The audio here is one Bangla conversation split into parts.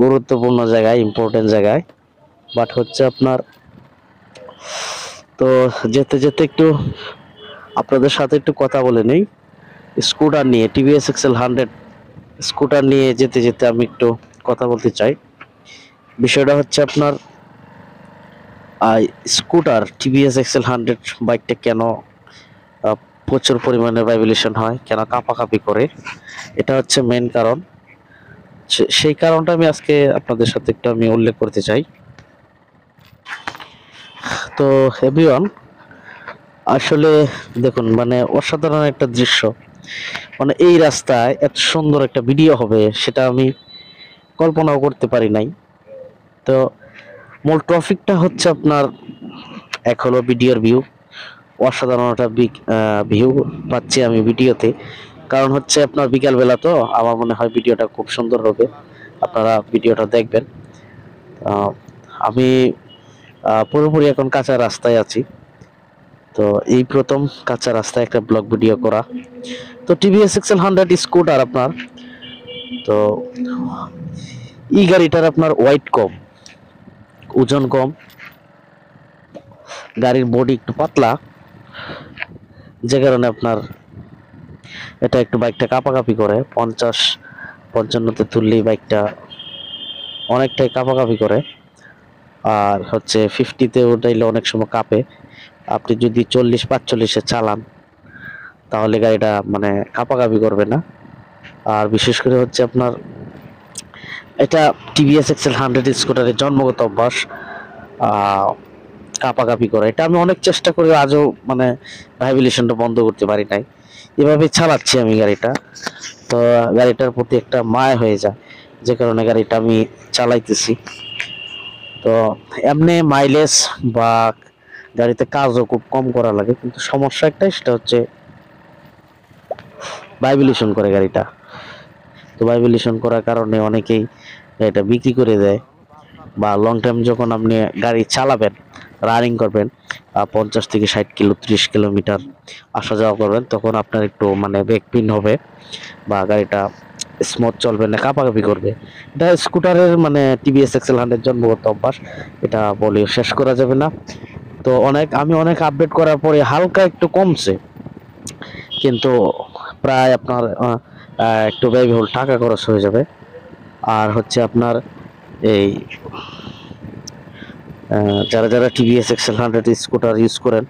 গুরুত্বপূর্ণ জায়গায়, ইম্পর্টেন্ট জায়গায়। বাট হচ্ছে আপনার, তো যেতে যেতে একটু আপনাদের সাথে একটু কথা বলে নেই স্কুটার নিয়ে, টিভিএস এক্সেল 100 স্কুটার নিয়ে যেতে যেতে আমি একটু কথা বলতে চাই। বিষয়টা হচ্ছে আপনার, স্কুটার টিভিএস এক্সেল 100 বাইকটা কেন প্রচুর পরিমাণে ভাইব্রেশন হয়, কেন কাঁপাকাঁপি করে, এটা হচ্ছে মেন কারণ। সেই কারণটা আমি আজকে আপনাদের সাথে একটু আমি উল্লেখ করতে চাই। তো এভরিওয়ান, আসলে দেখুন মানে অসাধারণ একটা দৃশ্য, মানে এই রাস্তায় এত সুন্দর একটা ভিডিও হবে সেটা আমি কল্পনাও করতে পারি নাই। তো মূল টপিকটা হচ্ছে আপনার, এক হলো ভিডিওর ভিউ, অসাধারণ একটা ভিউ পাচ্ছি আমি ভিডিওতে। কারণ হচ্ছে আপনার বিকাল বেলা, তো আমার মনে হয় ভিডিওটা খুব সুন্দর হবে, আপনারা ভিডিওটা দেখবেন। আমি পুরোপুরি এখন কাঁচা রাস্তায় আছি, তো এই প্রথম কাঁচা রাস্তায় একটা ব্লগ ভিডিও করা। তো টিভিএস এক্সেল 100 স্কুটার আপনার, তো এই গাড়িটার আপনার ওয়েট কম, ওজন কম, গাড়ির বডি একটু পাতলা, যে কারণে আপনার এটা একটু বাইকটা কাঁপাকাঁপি করে। 50-55তে তুললেই বাইকটা অনেকটাই কাঁপাকাঁপি করে। আর হচ্ছে 50তে উঠাইলে অনেক সময় কাঁপে। আপনি যদি 40-45-এ চালান তাহলে গাড়িটা মানে কাঁপাকাঁপি করবে না। আর বিশেষ করে হচ্ছে আপনার, এটা টিভিএস এক্সেল 100 স্কুটারের জন্মগত অভ্যাস কাঁপাকাঁপি করে। এটা আমি অনেক চেষ্টা করে আজও মানে ভাইব্রেশনটা বন্ধ করতে পারি নাই। এভাবে চালাচ্ছি আমি গাড়িটা, তো গাড়িটার প্রতি একটা মায়া হয়ে যায়, যে কারণে গাড়িটা আমি চালাইতেছি। তো এমনি মাইলেজ বা গাড়িতে কাজও খুব কম করা লাগে, কিন্তু সমস্যা একটাই, সেটা হচ্ছে ভাইব্রেশন করে গাড়িটা। তো ভাইব্রেশন করার কারণে অনেকেই এটা বিক্রি করে দেয়। বা লং টাইম যখন আপনি গাড়ি চালাবেন, রানিং করবেন, 50 থেকে 60 কিলো 30 কিলোমিটার আসা যাওয়া করবেন, তখন আপনার একটু মানে ব্রেক পিন হবে বা গাড়িটা স্মুথ চলবে না, কাঁপাকাঁপি করবে। এটা স্কুটারের মানে টিভিএস এক্সেল 100 জন্মগত অভ্যাস, এটা বলে শেষ করা যাবে না। তো আমি অনেক আপডেট করার পরে হালকা একটু কমছে, কিন্তু প্রায় আপনার একটু ব্যয়বহুল টাকা খরচ হয়ে যাবে। আর হচ্ছে আপনার এই যারা যারা টিভিএস এক্সেল 100 স্কুটার ইউজ করেন,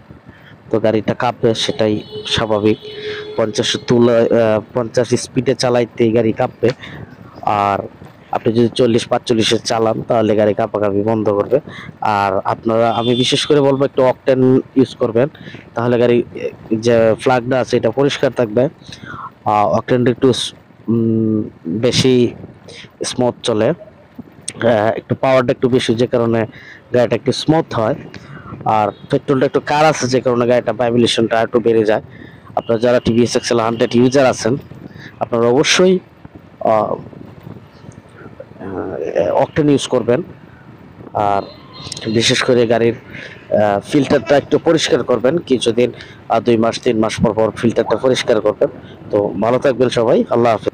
তো গাড়িটা কাঁপবে, সেটাই স্বাভাবিক। 50 স্পিডে চালাইতে গাড়ি কাঁপবে। আর আপনি যদি 40-45-এ চালান তাহলে গাড়ি কাঁপাকাঁপি বন্ধ করবে। আর আপনারা, আমি বিশেষ করে বলবো একটু অকটেন ইউজ করবেন, তাহলে গাড়ি যে ফ্ল্যাগটা আছে এটা পরিষ্কার থাকবে। অকটেনটা একটু বেশি স্মুথ চলে, একটু পাওয়ারটা একটু বেশি, যে কারণে গাড়িটা একটু স্মুথ হয়। আর পেট্রোলটা একটু কার আছে, যে কারণে গাড়িটা ভাইব্রেশনটা একটু বেড়ে যায়। আপনারা যারা টিভিএস এক্সেল 100 ইউজার আছেন, আপনারা অবশ্যই অকটেন ইউজ করবেন। আর বিশেষ করে গাড়ির ফিল্টারটা একটু পরিষ্কার করবেন কিছুদিন, 2 মাস 3 মাস পর পর ফিল্টারটা পরিষ্কার করবেন। তো ভালো থাকবেন সবাই, আল্লাহ হাফেজ।